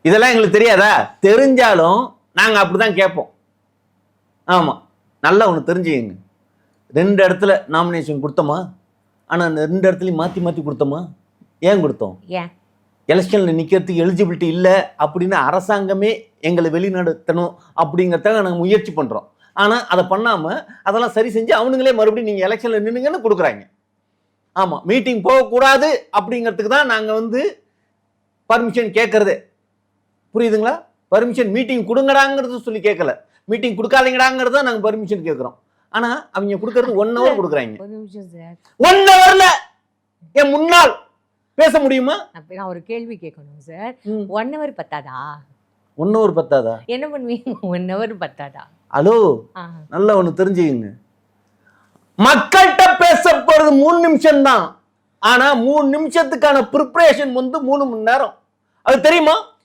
இதெல்லாம் எங்களுக்கு தெரியாதா? தெரிஞ்சாலும் நாங்க அப்படிதான் கேட்போம். ஆமா, நல்லா ஒன்று தெரிஞ்சுக்கங்க. 2 இடத்துல நாமினேஷன் கொடுத்தோமா? ஆனா அந்த 2 இடத்துலையும் மாத்தி மாத்தி கொடுத்தோமா? ஏன் கொடுத்தோம்? ஏன் எலெக்ஷன்ல நிக்கிறதுக்கு எலிஜிபிலிட்டி இல்லை அப்படின்னு அரசாங்கமே எங்களை வெளிநடத்தணும் அப்படிங்கிறத நாங்கள் முயற்சி பண்றோம். ஆனா அதை பண்ணாம அதெல்லாம் சரி செஞ்சு அவனுங்களே மறுபடியும் நீங்க எலெக்ஷன்ல நின்னுங்கன்னு கொடுக்குறாங்க. ஆமா, மீட்டிங் போகக்கூடாது அப்படிங்கிறதுக்கு தான் நாங்க பர்மிஷன் கேட்கறது. புரியுதுங்களா? பர்மிஷன் மீட்டிங் கொடுங்கடாங்கிறது சொல்லி கேட்கல, மீட்டிங் கொடுக்காதீங்கடாங்கிறது தான் நாங்கள் பர்மிஷன் கேட்குறோம். ஆனா அவங்க கொடுக்கறது 1 hour கொடுக்குறாங்க. ஒரு நிமிஷம் சார், 1 hourல என் முன்னாள் பேச முடியுமா? அப்ப நான் ஒரு கேள்வி கேட்கணும் சார். 1 hour பத்தாதா? 1 hour பத்தாதா? என்ன பண்ணுவீங்க? 1 hour பத்தாதா? ஹலோ, நல்லா ஒண்ணு தெரிஞ்சுக்கங்க. மக்கள்கிட்ட பேச போறது 3 நிமிஷம் தான். ஆனா 3 நிமிஷத்துக்கான ப்ரிப்பரேஷன் 3 மணி நேரம். அது தெரியுமா?